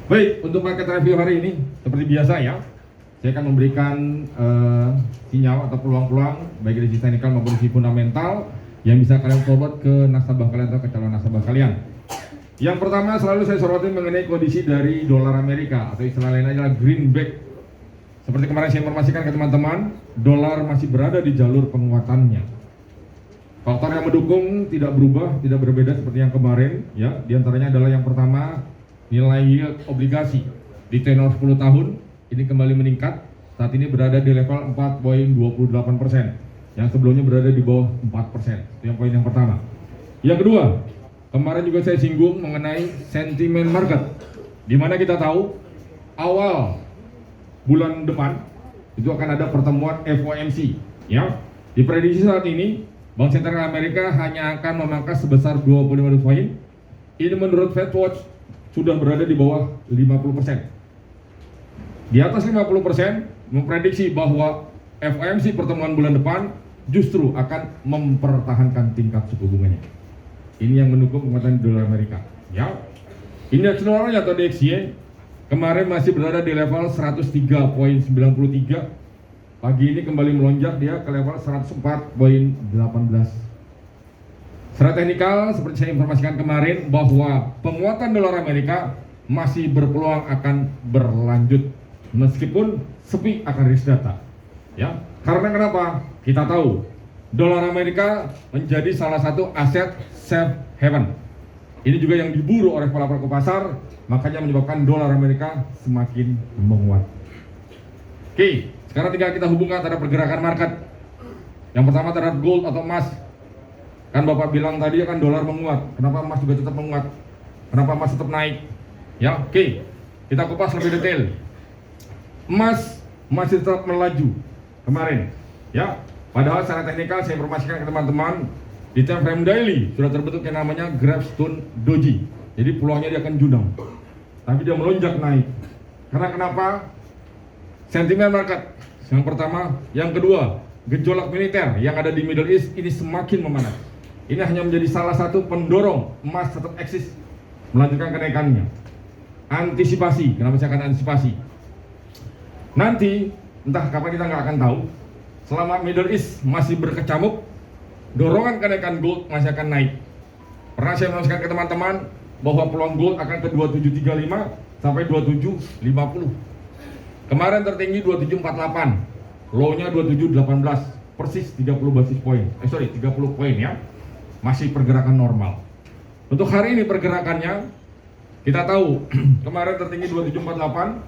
Baik, untuk market review hari ini seperti biasa ya, saya akan memberikan sinyal atau peluang-peluang baik dari sisi teknikal maupun sisi fundamental yang bisa kalian forward ke nasabah kalian atau ke calon nasabah kalian. Yang pertama selalu saya soroti mengenai kondisi dari dolar Amerika atau istilah lain adalah greenback. Seperti kemarin saya informasikan ke teman-teman, dolar masih berada di jalur penguatannya. Faktor yang mendukung tidak berubah, tidak berbeda seperti yang kemarin ya. Di antaranya adalah yang pertama, nilai yield obligasi di tenor 10 tahun ini kembali meningkat. Saat ini berada di level 4,28%, yang sebelumnya berada di bawah 4%. Itu yang poin yang pertama. Yang kedua, kemarin juga saya singgung mengenai sentimen market, di mana kita tahu awal bulan depan itu akan ada pertemuan FOMC ya. Diprediksi saat ini Bank Sentral Amerika hanya akan memangkas sebesar 25 poin. Ini menurut Fed Watch sudah berada di bawah 50%. Di atas 50% memprediksi bahwa FOMC pertemuan bulan depan justru akan mempertahankan tingkat suku bunganya. Ini yang mendukung penguatan dolar Amerika ya. Indeks dolarnya atau DXY kemarin masih berada di level 103,93. Pagi ini kembali melonjak dia ke level 104,18. Secara teknikal seperti saya informasikan kemarin bahwa penguatan dolar Amerika masih berpeluang akan berlanjut meskipun sepi akan risk data. Ya, karena kenapa? Kita tahu dolar Amerika menjadi salah satu aset safe haven. Ini juga yang diburu oleh pelaku pasar, makanya menyebabkan dolar Amerika semakin menguat. Oke, sekarang tinggal kita hubungkan terhadap pergerakan market. Yang pertama terhadap gold atau emas. Kan Bapak bilang tadi kan dolar menguat, kenapa emas juga tetap menguat? Kenapa emas tetap naik? Ya, oke. Kita kupas lebih detail. Emas masih tetap melaju kemarin. Ya, padahal secara teknikal saya informasikan ke teman-teman di time frame daily sudah terbentuk yang namanya Gravestone Doji. Jadi peluangnya dia akan judang. Tapi dia melonjak naik. Karena kenapa? Sentimen market. Yang pertama, yang kedua, gejolak militer yang ada di Middle East ini semakin memanas. Ini hanya menjadi salah satu pendorong emas tetap eksis melanjutkan kenaikannya. Antisipasi, kenapa saya akan antisipasi? Nanti, entah kapan kita nggak akan tahu. Selama Middle East masih berkecamuk, dorongan kenaikan gold masih akan naik. Pernah saya menjelaskan ke teman-teman bahwa peluang gold akan ke 2735 sampai 2750. Kemarin tertinggi 2748, low-nya 2718, persis 30 basis poin. 30 poin ya. Masih pergerakan normal. Untuk hari ini pergerakannya kita tahu kemarin tertinggi 2748,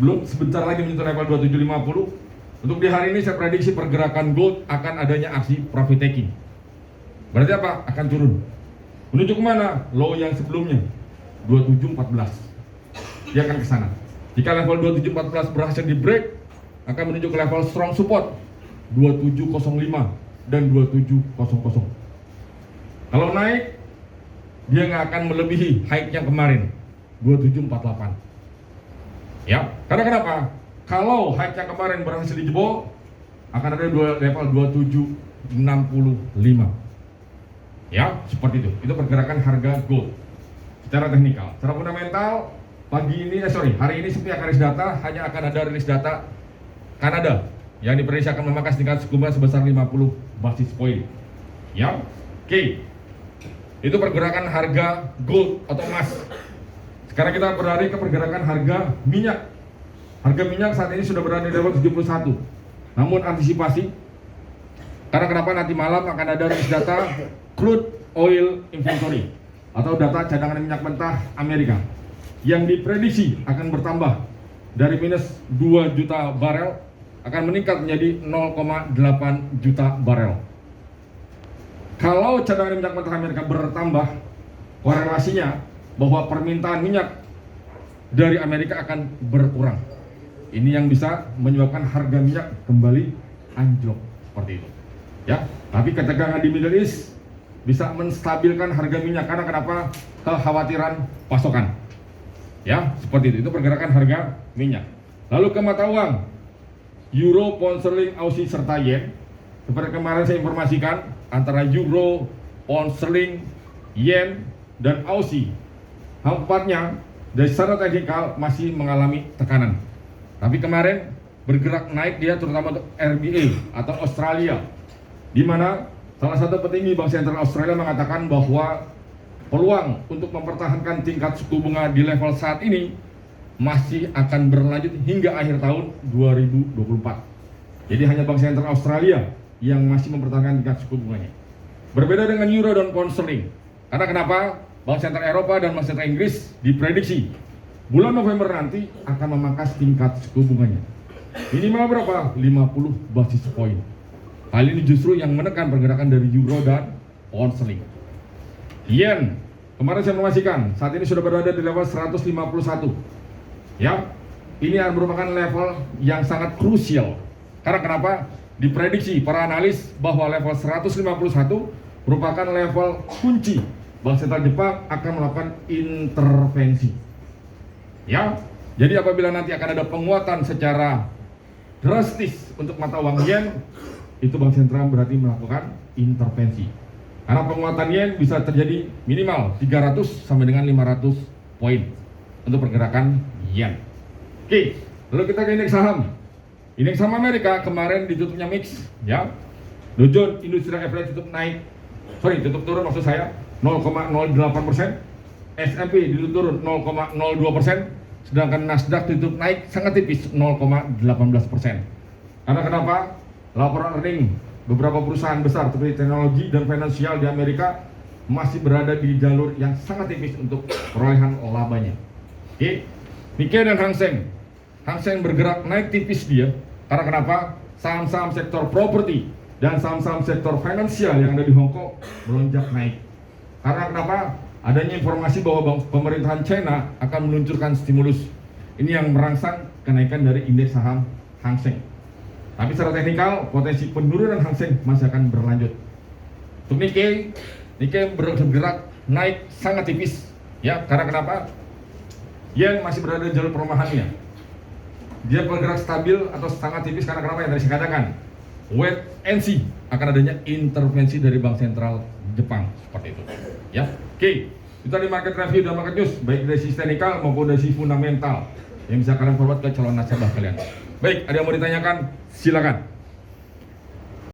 belum sebentar lagi menyentuh level 2750. Untuk di hari ini saya prediksi pergerakan gold akan adanya aksi profit taking. Berarti apa? Akan turun. Menuju kemana? Low yang sebelumnya 2714. Dia akan ke sana. Jika level 2714 berhasil di break, akan menuju ke level strong support 2705 dan 2700. Kalau naik, dia nggak akan melebihi high-nya kemarin 2748. Ya, karena kenapa? Kalau high-nya kemarin berhasil dijebol, akan ada level 2765. Ya, seperti itu. Itu pergerakan harga gold secara teknikal. Secara fundamental, hari ini seperti akan rilis data, hanya akan ada rilis data Kanada yang diprediksi akan memangkas tingkat suku bunga sebesar 50 basis poin. Ya, oke. Itu pergerakan harga gold atau emas. Sekarang kita beralih ke pergerakan harga minyak. Harga minyak saat ini sudah berada di level 71. Namun antisipasi, karena kenapa nanti malam akan ada rilis data crude oil inventory atau data cadangan minyak mentah Amerika yang diprediksi akan bertambah dari minus 2 juta barel akan meningkat menjadi 0,8 juta barel. Kalau cadangan minyak mentah Amerika bertambah, korelasinya bahwa permintaan minyak dari Amerika akan berkurang. Ini yang bisa menyebabkan harga minyak kembali anjlok seperti itu. Ya, tapi ketegangan di Middle East bisa menstabilkan harga minyak karena kenapa? Kekhawatiran pasokan. Ya, seperti itu. Itu pergerakan harga minyak. Lalu ke mata uang, Euro, Pound Sterling, Aussie serta Yen. Seperti kemarin saya informasikan, antara Euro, Pound Sterling, Yen dan Aussie. Empatnya dari secara teknikal masih mengalami tekanan. Tapi kemarin bergerak naik dia terutama untuk RBA atau Australia, di mana salah satu petinggi Bank Sentral Australia mengatakan bahwa peluang untuk mempertahankan tingkat suku bunga di level saat ini masih akan berlanjut hingga akhir tahun 2024. Jadi hanya Bank Sentral Australia yang masih mempertahankan tingkat suku bunganya. Berbeda dengan euro dan pound sterling. Karena kenapa? Bank Sentral Eropa dan Bank Sentral Inggris diprediksi bulan November nanti akan memangkas tingkat suku bunganya. Minimal berapa? 50 basis point. Hal ini justru yang menekan pergerakan dari euro dan pound sterling. Yen, kemarin saya informasikan, saat ini sudah berada di level 151. Ya, ini merupakan level yang sangat krusial. Karena kenapa? Diprediksi para analis bahwa level 151 merupakan level kunci Bank Sentral Jepang akan melakukan intervensi. Ya, jadi apabila nanti akan ada penguatan secara drastis untuk mata uang yen, itu Bank Sentral berarti melakukan intervensi. Karena penguatan yen bisa terjadi minimal 300 sampai dengan 500 poin untuk pergerakan yen. Oke, lalu kita ke indeks saham. Indeks saham Amerika kemarin ditutupnya mix, ya. Dow Jones Industrial Average tutup turun maksud saya 0,08%, S&P ditutup turun 0,02%, sedangkan Nasdaq tutup naik sangat tipis 0,18%. Karena kenapa? Laporan earning beberapa perusahaan besar seperti teknologi dan finansial di Amerika masih berada di jalur yang sangat tipis untuk perolehan labanya. Oke, Nikkei dan Hang Seng bergerak naik tipis dia. Karena kenapa? Saham-saham sektor properti dan saham-saham sektor finansial yang ada di Hong Kong melonjak naik. Karena kenapa? Adanya informasi bahwa pemerintahan China akan meluncurkan stimulus. Ini yang merangsang kenaikan dari indeks saham Hang Seng. Tapi secara teknikal, potensi penurunan Hang Seng masih akan berlanjut. Untuk Nikkei bergerak naik sangat tipis. Ya, karena kenapa? Yen masih berada di jalur pelemahannya. Dia bergerak stabil atau sangat tipis karena kenapa yang tadi saya katakan, wait and see, akan adanya intervensi dari Bank Sentral Jepang seperti itu. Ya, oke. Itu tadi market review dan market news, baik dari sisi teknikal maupun dari sisi fundamental yang bisa kalian forward ke calon nasabah kalian. Baik, ada yang mau ditanyakan? Silakan.